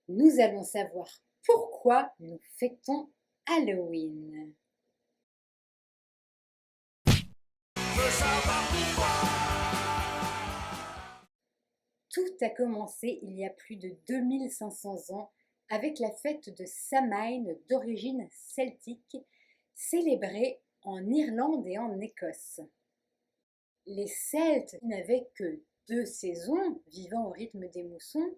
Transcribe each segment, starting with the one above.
nous allons savoir pourquoi nous fêtons Halloween. Tout a commencé il y a plus de 2500 ans avec la fête de Samhain d'origine celtique, célébrée en Irlande et en Écosse. Les Celtes n'avaient que 2 saisons, vivant au rythme des moussons.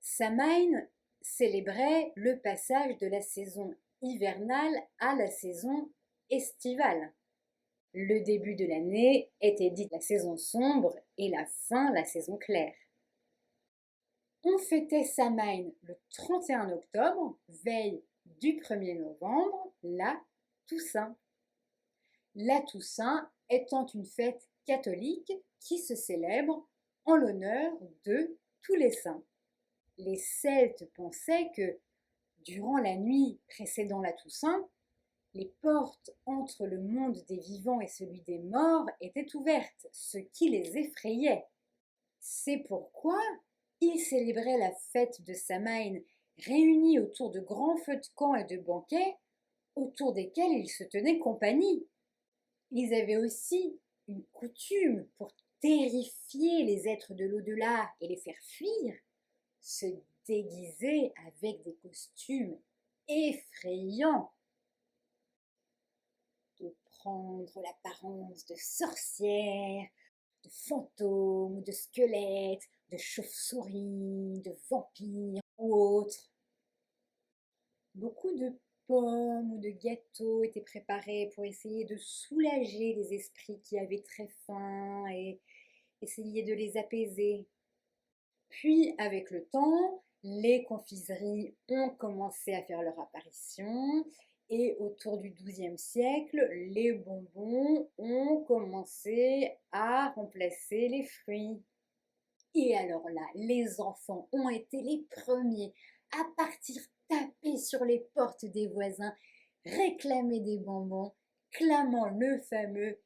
Samhain célébrait le passage de la saison hivernale à la saison estivale. Le début de l'année était dit la saison sombre et la fin la saison claire. On fêtait Samhain le 31 octobre, veille du 1er novembre, la Toussaint. La Toussaint étant une fête catholique qui se célèbre en l'honneur de tous les saints. Les Celtes pensaient que, durant la nuit précédant la Toussaint, les portes entre le monde des vivants et celui des morts étaient ouvertes, ce qui les effrayait. C'est pourquoi ils célébraient la fête de Samhain réunis autour de grands feux de camp et de banquets, autour desquels ils se tenaient compagnie. Ils avaient aussi une coutume pour terrifier les êtres de l'au-delà et les faire fuir, se déguiser avec des costumes effrayants, de prendre l'apparence de sorcières, de fantômes, de squelettes, de chauves-souris, de vampires ou autres. Beaucoup de pommes ou de gâteaux étaient préparés pour essayer de soulager les esprits qui avaient très faim et essayer de les apaiser. Puis, avec le temps, les confiseries ont commencé à faire leur apparition et autour du XIIe siècle, les bonbons ont commencé à remplacer les fruits. Et alors là, les enfants ont été les premiers à partir taper sur les portes des voisins, réclamer des bonbons, clamant le fameux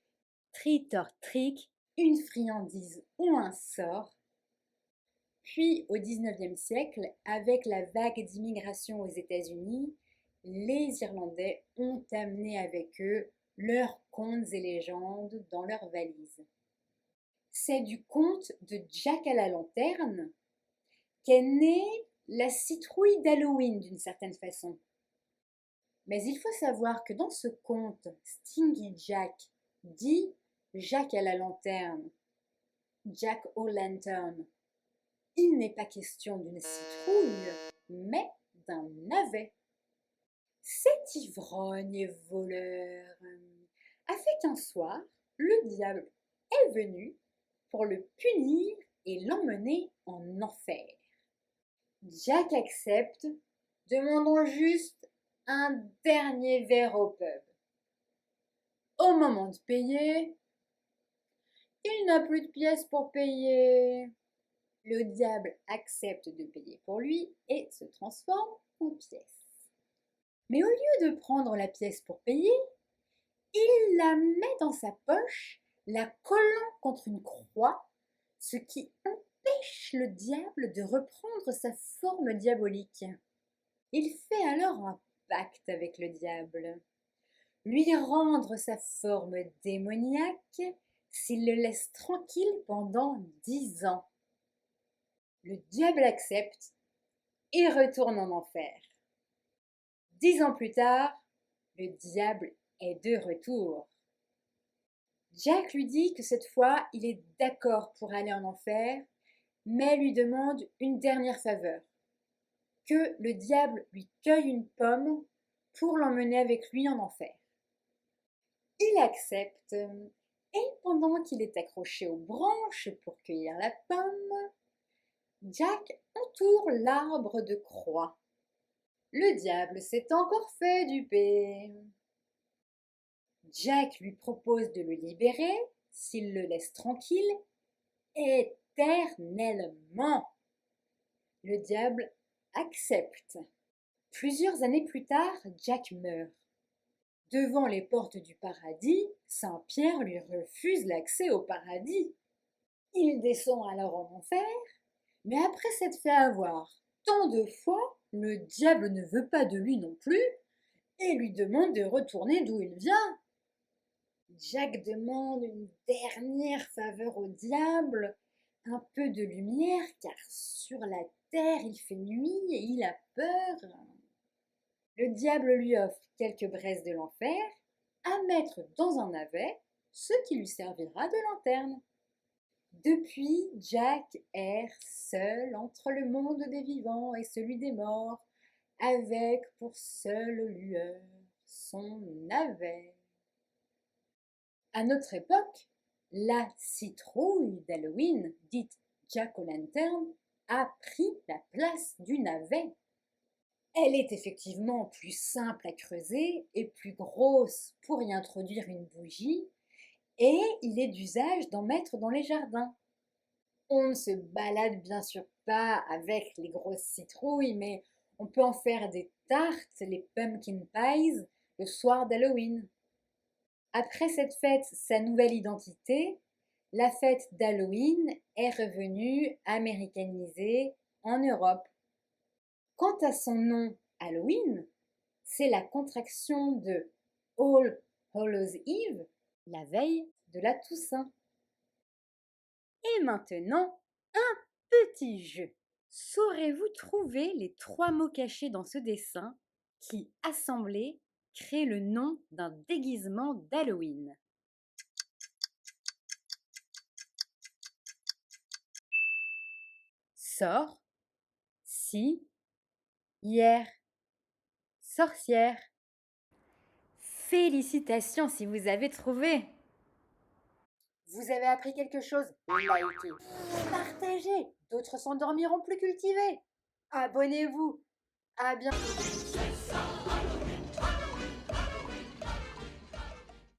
trick or trick, une friandise ou un sort. Puis, au XIXe siècle, avec la vague d'immigration aux États-Unis, les Irlandais ont amené avec eux leurs contes et légendes dans leurs valises. C'est du conte de Jack à la lanterne qu'est née la citrouille d'Halloween d'une certaine façon. Mais il faut savoir que dans ce conte, Stingy Jack dit Jack à la lanterne, Jack O'Lantern. Il n'est pas question d'une citrouille, mais d'un navet. Cet ivrogne et voleur a fait qu'un soir, le diable est venu pour le punir et l'emmener en enfer. Jack accepte, demandant juste un dernier verre au pub. Au moment de payer, il n'a plus de pièces pour payer. Le diable accepte de payer pour lui et se transforme en pièce. Mais au lieu de prendre la pièce pour payer, il la met dans sa poche, la collant contre une croix, ce qui empêche le diable de reprendre sa forme diabolique. Il fait alors un pacte avec le diable, lui rendre sa forme démoniaque s'il le laisse tranquille pendant 10 ans. Le diable accepte et retourne en enfer. 10 ans plus tard, le diable est de retour. Jack lui dit que cette fois, il est d'accord pour aller en enfer, mais lui demande une dernière faveur, que le diable lui cueille une pomme pour l'emmener avec lui en enfer. Il accepte, et pendant qu'il est accroché aux branches pour cueillir la pomme, Jack entoure l'arbre de croix. Le diable s'est encore fait duper. Jack lui propose de le libérer s'il le laisse tranquille éternellement. Le diable accepte. Plusieurs années plus tard, Jack meurt. Devant les portes du paradis, Saint-Pierre lui refuse l'accès au paradis. Il descend alors en enfer, mais après s'être fait avoir tant de fois, le diable ne veut pas de lui non plus et lui demande de retourner d'où il vient. Jack demande une dernière faveur au diable, un peu de lumière, car sur la terre il fait nuit et il a peur. Le diable lui offre quelques braises de l'enfer à mettre dans un navet, ce qui lui servira de lanterne. Depuis, Jack erre seul entre le monde des vivants et celui des morts, avec pour seule lueur son navet. À notre époque, la citrouille d'Halloween, dite Jack-o'-lantern, a pris la place du navet. Elle est effectivement plus simple à creuser et plus grosse pour y introduire une bougie, et il est d'usage d'en mettre dans les jardins. On ne se balade bien sûr pas avec les grosses citrouilles, mais on peut en faire des tartes, les pumpkin pies, le soir d'Halloween. Après cette fête, sa nouvelle identité, la fête d'Halloween est revenue américanisée en Europe. Quant à son nom Halloween, c'est la contraction de All Hallows Eve, la veille de la Toussaint. Et maintenant, un petit jeu. Saurez-vous trouver les 3 mots cachés dans ce dessin qui, assemblés, créent le nom d'un déguisement d'Halloween? Sort, si, hier, sorcière. Félicitations si vous avez trouvé. Vous avez appris quelque chose? Likez, partagez, d'autres s'endormiront plus cultivés. Abonnez-vous. À bientôt.